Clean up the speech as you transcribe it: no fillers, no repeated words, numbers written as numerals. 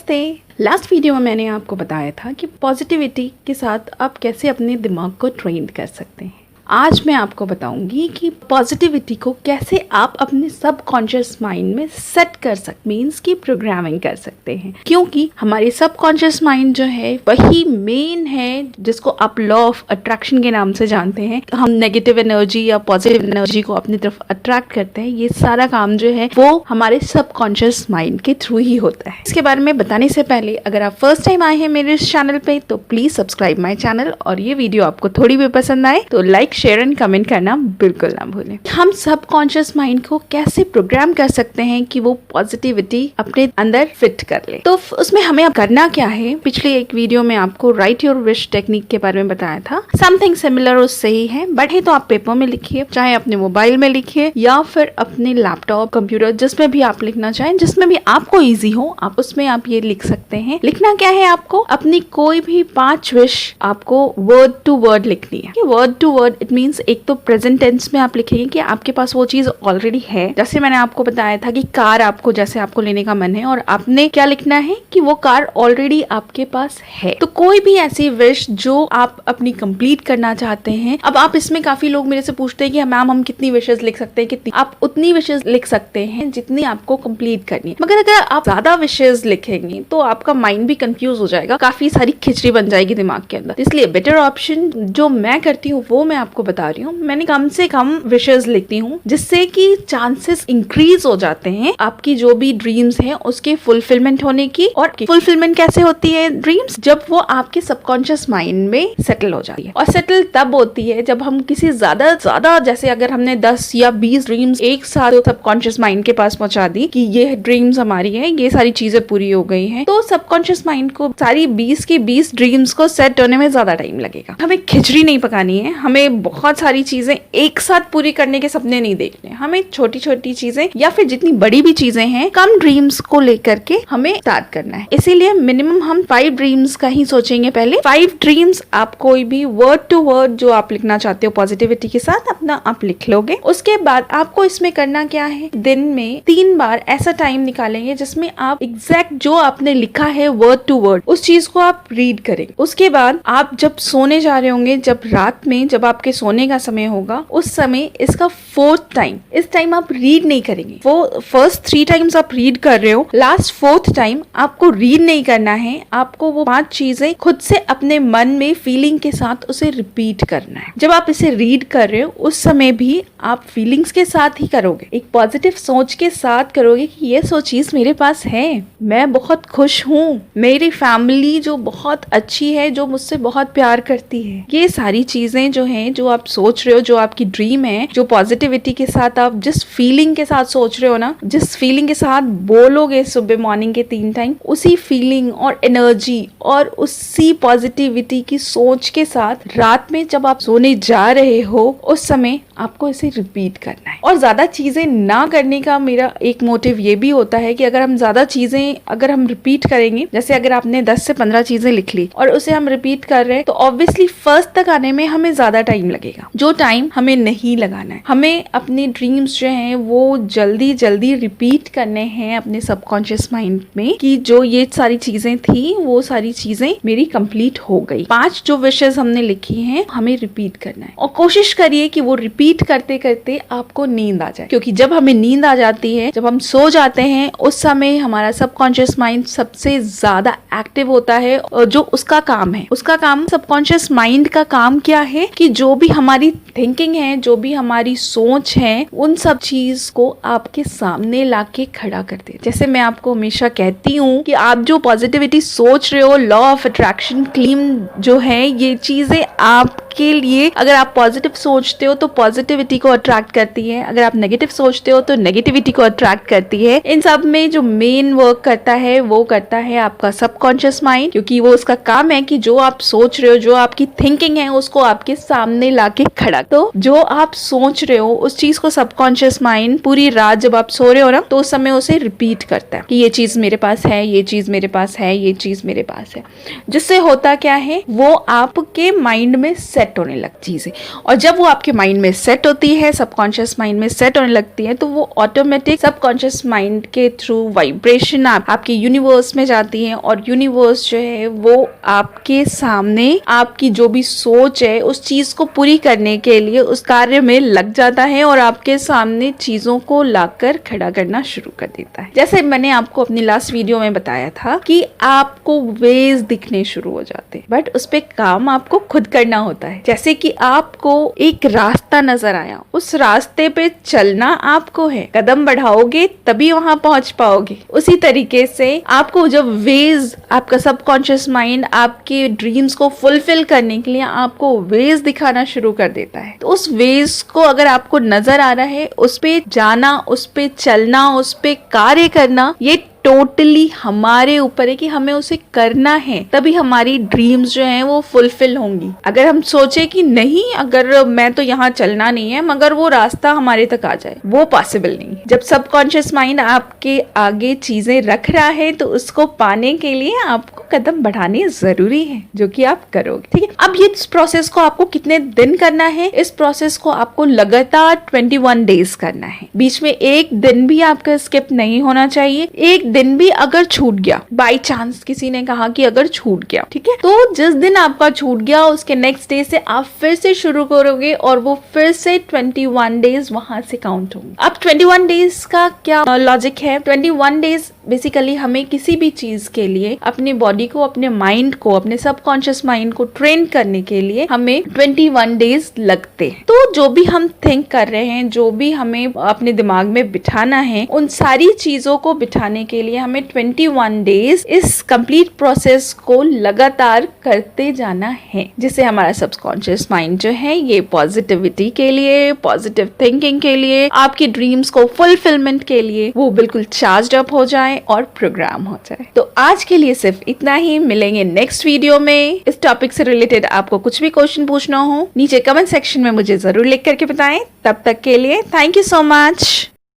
नमस्ते। Last video में मैंने आपको बताया था कि पॉजिटिविटी के साथ आप कैसे अपने दिमाग को ट्रेन कर सकते हैं। आज मैं आपको बताऊंगी कि पॉजिटिविटी को कैसे आप अपने सबकॉन्शियस माइंड में सेट कर सकते, मीन्स की प्रोग्रामिंग कर सकते हैं, क्योंकि हमारी सबकॉन्शियस माइंड जो है वही मेन है जिसको आप लॉ ऑफ अट्रैक्शन के नाम से जानते हैं। हम नेगेटिव एनर्जी या पॉजिटिव एनर्जी को अपनी तरफ अट्रैक्ट करते हैं। ये सारा काम जो है वो हमारे सबकॉन्शियस माइंड के थ्रू ही होता है। इसके बारे में बताने से पहले अगर आप फर्स्ट टाइम आए हैं मेरे इस चैनल पे तो प्लीज सब्सक्राइब माई चैनल, और ये वीडियो आपको थोड़ी भी पसंद आए तो लाइक शेयर एंड कमेंट करना बिल्कुल ना भूलें। हम सबकॉन्शियस माइंड को कैसे प्रोग्राम कर सकते हैं कि वो पॉजिटिविटी अपने अंदर फिट कर ले। तो उसमें हमें करना क्या है, पिछले एक वीडियो में आपको राइट योर विश टेक्निक के बारे में बताया था। समथिंग सिमिलर उससे ही है, बट है तो आप पेपर में लिखिए, चाहे अपने मोबाइल में लिखिए या फिर अपने लैपटॉप कंप्यूटर जिसमें भी आप लिखना चाहें, जिसमें भी आपको ईजी हो आप उसमें आप ये लिख सकते हैं। लिखना क्या है, आपको अपनी कोई भी 5 विश आपको वर्ड टू वर्ड लिखनी है। Word to word it means एक तो प्रेजेंट टेंस में आप लिखेंगे कि आपके पास वो चीज ऑलरेडी है। जैसे मैंने आपको बताया था कि कार आपको जैसे आपको लेने का मन है और आपने क्या लिखना है कि वो कार ऑलरेडी आपके पास है। तो कोई भी ऐसी विश जो आप अपनी कंप्लीट करना चाहते हैं। अब आप इसमें काफी लोग मेरे से पूछते हैं कि मैम हम कितनी विशेष लिख सकते हैं, कितनी? आप उतनी विशेष लिख सकते हैं जितनी आपको कंप्लीट करनी है। मगर अगर आप ज्यादा विशेष लिखेंगे तो आपका माइंड भी कंफ्यूज हो जाएगा, काफी सारी खिचड़ी बन जाएगी दिमाग के अंदर। इसलिए बेटर ऑप्शन जो मैं करती हूँ वो मैं आपको बता रही हूँ। मैंने कम से कम विशेष लिखती हूँ जिससे कि चांसेस इंक्रीज हो जाते हैं आपकी जो भी ड्रीम्स हैं उसके फुलफिलमेंट होने की। और फुलफिलमेंट कैसे होती है ड्रीम्स, जब वो आपके सबकॉन्शियस माइंड में सेटल हो जाती है। और सेटल तब होती है जब हम किसी ज्यादा जैसे अगर हमने 10 या 20 ड्रीम्स एक साथ सबकॉन्शियस माइंड के पास पहुंचा दी कि ये ड्रीम्स हमारी है, ये सारी चीजें पूरी हो गई हैं, तो सबकॉन्शियस माइंड को सारी 20 की 20 ड्रीम्स को सेट होने में ज्यादा टाइम लगेगा। हमें खिचड़ी नहीं पकानी है, हमें बहुत सारी चीजें एक साथ पूरी करने के सपने नहीं देखने। हमें छोटी छोटी चीजें या फिर जितनी बड़ी भी चीजें हैं कम ड्रीम्स को लेकर के हमें स्टार्ट करना है। इसीलिए मिनिमम हम 5 ड्रीम्स का ही सोचेंगे पहले। 5 ड्रीम्स आप कोई भी वर्ड टू वर्ड जो आप लिखना चाहते हो पॉजिटिविटी के साथ अपना आप लिख लोगे। उसके बाद आपको इसमें करना क्या है, दिन में 3 बार ऐसा टाइम निकालेंगे जिसमें आप एग्जैक्ट जो आपने लिखा है वर्ड टू वर्ड उस चीज को आप रीड करेंगे। उसके बाद आप जब सोने जा रहे होंगे, जब रात में जब आपके सोने का समय होगा उस समय इसका 4th टाइम, इस टाइम आप रीड नहीं करेंगे। वो फर्स्ट 3 टाइम्स आप रीड कर रहे हो, लास्ट 4th टाइम आपको रीड नहीं करना है। आपको वो 5 चीजें खुद से अपने मन में फीलिंग के साथ उसे रिपीट करना है। जब आप इसे रीड कर रहे हो उस समय भी आप फीलिंग्स के साथ ही करोगे, एक पॉजिटिव सोच के साथ करोगे कि ये सो चीज मेरे पास है, मैं बहुत खुश हूँ, मेरी फैमिली जो बहुत अच्छी है, जो मुझसे बहुत प्यार करती है। ये सारी चीजें जो हैं, जो आप सोच रहे हो, जो आपकी ड्रीम है, जो पॉजिटिविटी के साथ आप जिस फीलिंग के साथ सोच रहे हो ना, जिस फीलिंग के साथ बोलोगे सुबह मॉर्निंग के 3 टाइम, उसी फीलिंग और एनर्जी और उसी पॉजिटिविटी की सोच के साथ रात में जब आप सोने जा रहे हो उस समय आपको इसे रिपीट करना है। और ज्यादा चीजें ना करने का मेरा एक मोटिव ये भी होता है कि अगर हम ज्यादा चीजें अगर हम रिपीट करेंगे, जैसे अगर आपने 10 से 15 चीजें लिख ली और उसे हम रिपीट कर रहे हैं तो ऑब्वियसली फर्स्ट तक आने में हमें ज्यादा टाइम लगेगा, जो टाइम हमें नहीं लगाना है। हमें अपने ड्रीम्स जो हैं वो जल्दी जल्दी रिपीट करने हैं अपने सबकॉन्शियस माइंड में कि जो ये सारी चीजें थी वो सारी चीजें मेरी कंप्लीट हो गई। 5 जो विशेस हमने लिखी हैं हमें रिपीट करना है। और कोशिश करिए कि वो रिपीट करते करते आपको नींद आ जाए, क्योंकि जब हमें नींद आ जाती है, जब हम सो जाते हैं उस समय हमारा सबकॉन्शियस माइंड सबसे ज्यादा एक्टिव होता है। और जो उसका काम है, उसका काम सबकॉन्शियस माइंड का काम क्या है कि जो भी हमारी थिंकिंग है, जो भी हमारी सोच है, उन सब चीज को आपके सामने लाके खड़ा कर दे। जैसे मैं आपको हमेशा कहती हूँ कि आप जो पॉजिटिविटी सोच रहे हो, लॉ ऑफ अट्रैक्शन क्लीम जो है, ये चीजें आपके लिए, अगर आप पॉजिटिव सोचते हो तो पॉजिटिविटी को अट्रैक्ट करती है, अगर आप नेगेटिव सोचते हो तो नेगेटिविटी को अट्रैक्ट करती है। इन सब में जो मेन वर्क करता है वो करता है आपका सबकॉन्शियस माइंड, क्योंकि वो उसका काम है कि जो आप सोच रहे हो, जो आपकी थिंकिंग है उसको आपके सामने लाके खड़ा। तो जो आप सोच रहे हो उस चीज को सबकॉन्शियस माइंड पूरी रात जब आप सो रहे हो ना तो उस समय उसे रिपीट करता है कि ये चीज मेरे पास है, ये चीज मेरे पास है, ये चीज मेरे पास है। जिससे होता क्या है, वो आपके माइंड में सेट होने लगती चीजें, और जब वो आपके माइंड में सेट होती है, सबकॉन्शियस माइंड में सेट होने लगती है, तो वो ऑटोमेटिक सबकॉन्शियस माइंड के थ्रू वाइब्रेशन आपके यूनिवर्स में जाती है और यूनिवर्स जो है वो आपके सामने आपकी जो भी सोच है उस चीज को पूरी करने के लिए उस कार्य में लग जाता है और आपके सामने चीजों को लाकर खड़ा करना शुरू कर देता है। जैसे मैंने आपको अपनी लास्ट वीडियो में बताया था कि आपको वेज दिखने शुरू हो जाते हैं, बट उस पे काम आपको खुद करना होता है। जैसे कि आपको एक रास्ता नजर आया, उस रास्ते पे चलना आपको है, कदम बढ़ाओगे तभी वहां पहुंच पाओगे। उसी तरीके से आपको जब वेज, आपका सबकॉन्शियस माइंड आपके ड्रीम्स को फुलफिल करने के लिए आपको वेज दिखाना शुरू कर देता है, तो उस वेज को अगर आपको नजर आ रहा है, उस पे जाना, उस पे चलना, उस पे कार्य करना, ये टोटली हमारे ऊपर है कि हमें उसे करना है, तभी हमारी ड्रीम्स जो हैं वो फुलफिल होंगी। अगर हम सोचे कि नहीं, अगर मैं तो यहाँ चलना नहीं है, मगर वो रास्ता हमारे तक आ जाए, वो पॉसिबल नहीं है। जब सबकॉन्शियस माइंड आपके आगे चीजें रख रहा है तो उसको पाने के लिए आपको कदम बढ़ाने जरूरी है, जो कि आप करोगे। ठीक है, अब ये इस प्रोसेस को आपको कितने दिन करना है? इस प्रोसेस को आपको लगातार 21 डेज करना है। बीच में एक दिन भी आपका स्किप नहीं होना चाहिए। एक दिन भी अगर छूट गया, बाई चांस किसी ने कहा कि अगर छूट गया, ठीक है, तो जिस दिन आपका छूट गया उसके नेक्स्ट डे से आप फिर से शुरू करोगे और वो फिर से 21 डेज वहां से काउंट होंगे। अब 21 डेज का क्या लॉजिक है? 21 डेज बेसिकली हमें किसी भी चीज के लिए अपनी बॉडी को, अपने माइंड को, अपने सबकॉन्शियस माइंड को ट्रेन करने के लिए हमें 21 डेज लगते हैं। तो जो भी हम थिंक कर रहे हैं, जो भी हमें अपने दिमाग में बिठाना है, उन सारी चीजों को बिठाने के लिए हमें 21 डेज इस कंप्लीट प्रोसेस को लगातार करते जाना है, जिससे हमारा सबकॉन्शियस माइंड जो है ये पॉजिटिविटी के लिए, पॉजिटिव थिंकिंग के लिए, आपकी ड्रीम्स को फुलफिलमेंट के लिए वो बिल्कुल चार्ज्ड अप हो जाए और प्रोग्राम हो जाए। तो आज के लिए सिर्फ इतना ही। मिलेंगे नेक्स्ट वीडियो में। इस टॉपिक से रिलेटेड आपको कुछ भी क्वेश्चन पूछना हो, नीचे कमेंट सेक्शन में मुझे जरूर लिख करके बताएं। तब तक के लिए थैंक यू सो मच।